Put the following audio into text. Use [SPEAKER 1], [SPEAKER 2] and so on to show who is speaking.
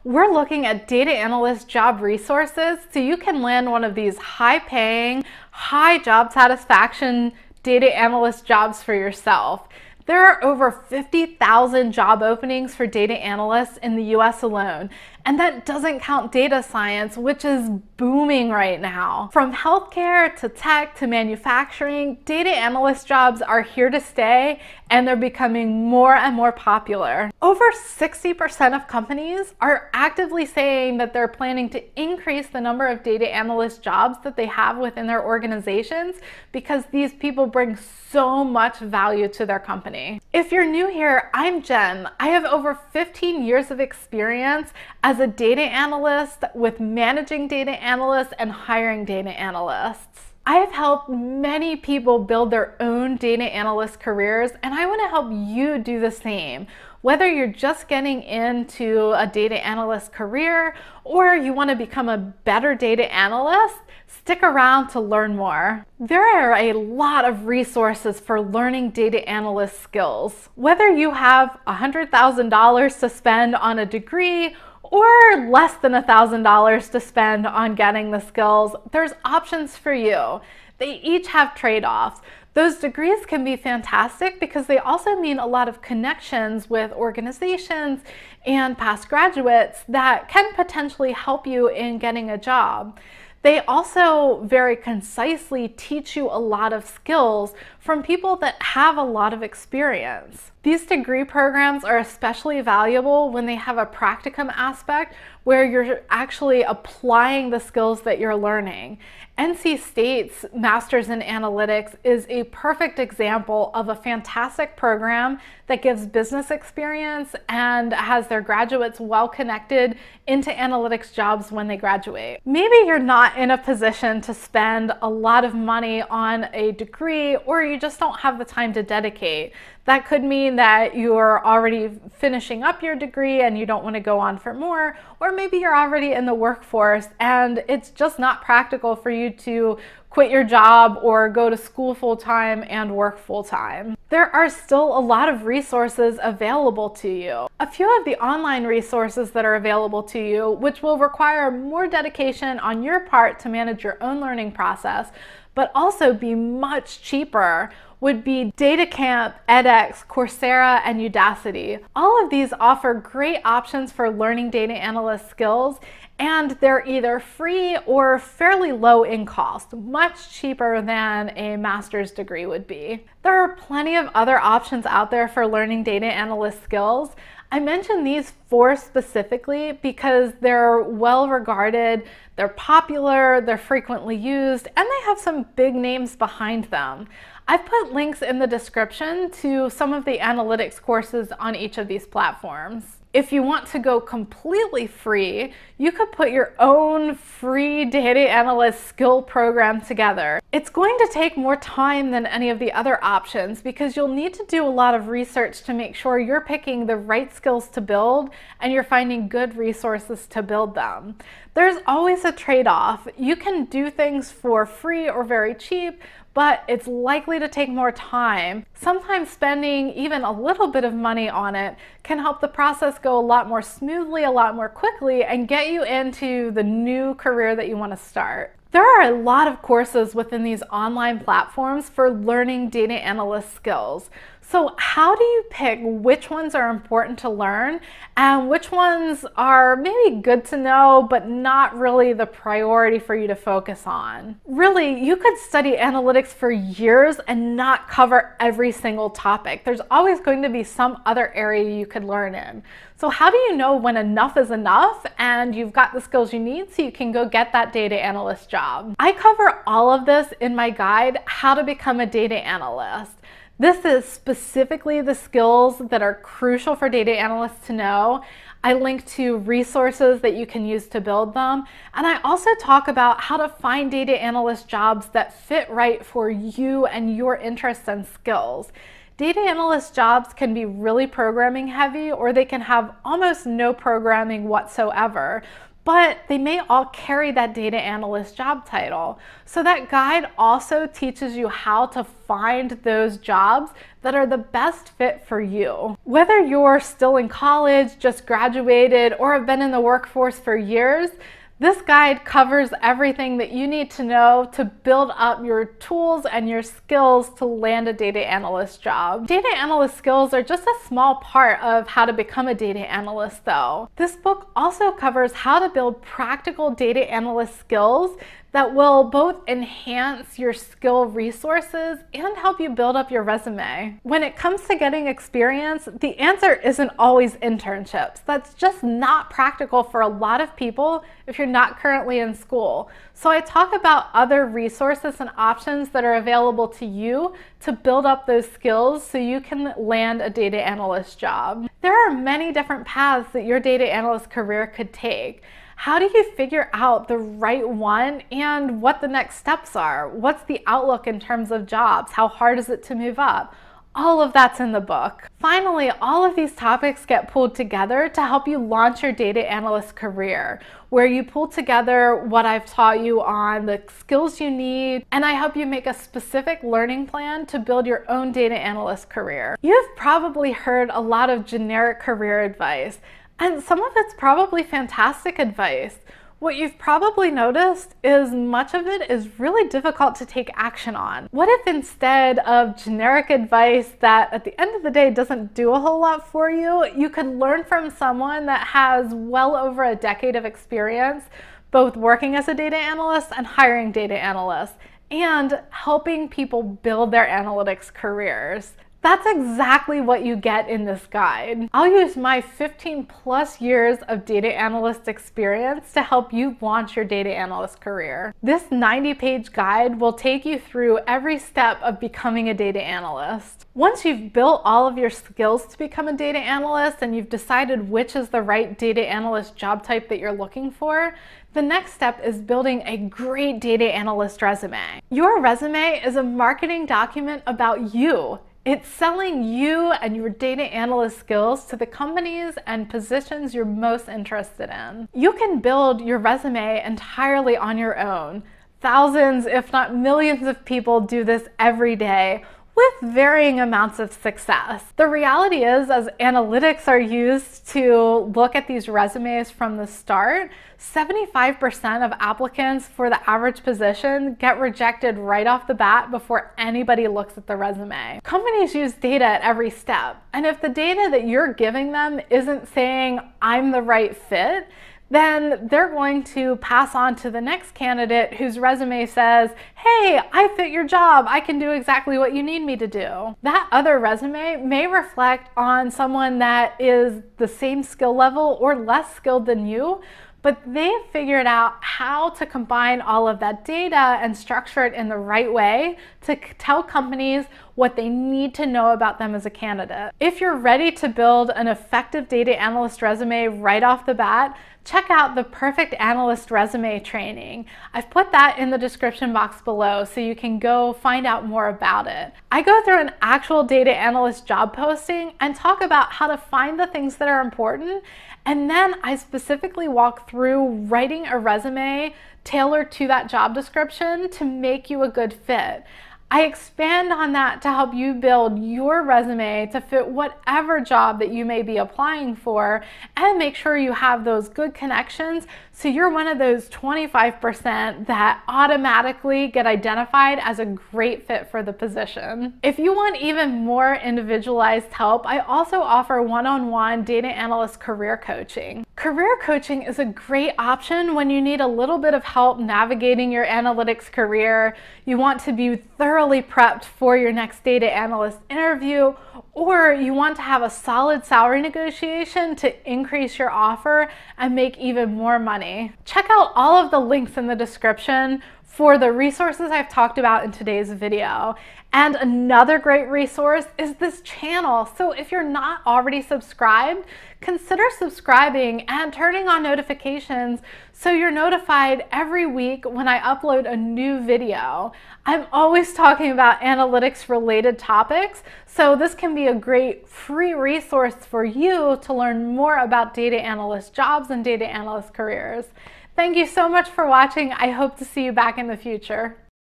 [SPEAKER 1] we're looking at data analyst job resources so you can land one of these high-paying, high job satisfaction data analyst jobs for yourself. There are over 50,000 job openings for data analysts in the US alone, and that doesn't count data science, which is booming right now. From healthcare to tech to manufacturing, data analyst jobs are here to stay, and they're becoming more and more popular. Over 60% of companies are actively saying that they're planning to increase the number of data analyst jobs that they have within their organizations because these people bring so much value to their company. If you're new here, I'm Jen. I have over 15 years of experience as a data analyst with managing data analysts and hiring data analysts. I have helped many people build their own data analyst careers, and I want to help you do the same. Whether you're just getting into a data analyst career or you want to become a better data analyst, stick around to learn more. There are a lot of resources for learning data analyst skills. Whether you have $100,000 to spend on a degree or less than $1,000 to spend on getting the skills, there's options for you. They each have trade-offs. Those degrees can be fantastic because they also mean a lot of connections with organizations and past graduates that can potentially help you in getting a job. They also very concisely teach you a lot of skills from people that have a lot of experience. These degree programs are especially valuable when they have a practicum aspect where you're actually applying the skills that you're learning. NC State's Masters in Analytics is a perfect example of a fantastic program that gives business experience and has their graduates well connected into analytics jobs when they graduate. Maybe you're not in a position to spend a lot of money on a degree, or you just don't have the time to dedicate. That could mean that you're already finishing up your degree and you don't want to go on for more, or maybe you're already in the workforce and it's just not practical for you to quit your job or go to school full-time and work full-time. There are still a lot of resources available to you. A few of the online resources that are available to you, which will require more dedication on your part to manage your own learning process, but also be much cheaper, would be DataCamp, edX, Coursera, and Udacity. All of these offer great options for learning data analyst skills, and they're either free or fairly low in cost, much cheaper than a master's degree would be. There are plenty of other options out there for learning data analyst skills. I mention these four specifically because they're well regarded, they're popular, they're frequently used, and they have some big names behind them. I've put links in the description to some of the analytics courses on each of these platforms. If you want to go completely free, you could put your own free data analyst skill program together. It's going to take more time than any of the other options because you'll need to do a lot of research to make sure you're picking the right skills to build and you're finding good resources to build them. There's always a trade-off. You can do things for free or very cheap, but it's likely to take more time. Sometimes spending even a little bit of money on it can help the process go a lot more smoothly, a lot more quickly, and get you into the new career that you want to start. There are a lot of courses within these online platforms for learning data analyst skills. So how do you pick which ones are important to learn and which ones are maybe good to know but not really the priority for you to focus on? Really, you could study analytics for years and not cover every single topic. There's always going to be some other area you could learn in. So how do you know when enough is enough and you've got the skills you need so you can go get that data analyst job? I cover all of this in my guide, How to Become a Data Analyst. This is specifically the skills that are crucial for data analysts to know. I link to resources that you can use to build them. And I also talk about how to find data analyst jobs that fit right for you and your interests and skills. Data analyst jobs can be really programming heavy, or they can have almost no programming whatsoever. but they may all carry that data analyst job title. So that guide also teaches you how to find those jobs that are the best fit for you. Whether you're still in college, just graduated, or have been in the workforce for years, this guide covers everything that you need to know to build up your tools and your skills to land a data analyst job. Data analyst skills are just a small part of how to become a data analyst though. This book also covers how to build practical data analyst skills that will both enhance your skill resources and help you build up your resume. When it comes to getting experience, the answer isn't always internships. That's just not practical for a lot of people if you're not currently in school. So I talk about other resources and options that are available to you to build up those skills so you can land a data analyst job. There are many different paths that your data analyst career could take. How do you figure out the right one and what the next steps are? What's the outlook in terms of jobs? How hard is it to move up? All of that's in the book. Finally, all of these topics get pulled together to help you launch your data analyst career, where you pull together what I've taught you on the skills you need, and I help you make a specific learning plan to build your own data analyst career. You've probably heard a lot of generic career advice, and some of it's probably fantastic advice. What you've probably noticed is much of it is really difficult to take action on. What if instead of generic advice that at the end of the day doesn't do a whole lot for you, you could learn from someone that has well over a decade of experience, both working as a data analyst and hiring data analysts, and helping people build their analytics careers. That's exactly what you get in this guide. I'll use my 15+ years of data analyst experience to help you launch your data analyst career. This 90-page guide will take you through every step of becoming a data analyst. Once you've built all of your skills to become a data analyst and you've decided which is the right data analyst job type that you're looking for, the next step is building a great data analyst resume. Your resume is a marketing document about you. It's selling you and your data analyst skills to the companies and positions you're most interested in. You can build your resume entirely on your own. Thousands, if not millions of people do this every day with varying amounts of success. The reality is, as analytics are used to look at these resumes from the start, 75% of applicants for the average position get rejected right off the bat before anybody looks at the resume. Companies use data at every step, and if the data that you're giving them isn't saying, I'm the right fit, then they're going to pass on to the next candidate whose resume says, hey, I fit your job, I can do exactly what you need me to do. That other resume may reflect on someone that is the same skill level or less skilled than you, but they've figured out how to combine all of that data and structure it in the right way to tell companies what they need to know about them as a candidate. If you're ready to build an effective data analyst resume right off the bat, check out the Perfect Analyst Resume training. I've put that in the description box below so you can go find out more about it. I go through an actual data analyst job posting and talk about how to find the things that are important, and then I specifically walk through writing a resume tailored to that job description to make you a good fit. I expand on that to help you build your resume to fit whatever job that you may be applying for and make sure you have those good connections so you're one of those 25% that automatically get identified as a great fit for the position. If you want even more individualized help, I also offer one-on-one data analyst career coaching. Career coaching is a great option when you need a little bit of help navigating your analytics career, you want to be thoroughly prepped for your next data analyst interview, or you want to have a solid salary negotiation to increase your offer and make even more money. Check out all of the links in the description for the resources I've talked about in today's video. And another great resource is this channel. So if you're not already subscribed, consider subscribing and turning on notifications so you're notified every week when I upload a new video. I'm always talking about analytics related topics, so this can be a great free resource for you to learn more about data analyst jobs and data analyst careers. Thank you so much for watching. I hope to see you back in the future.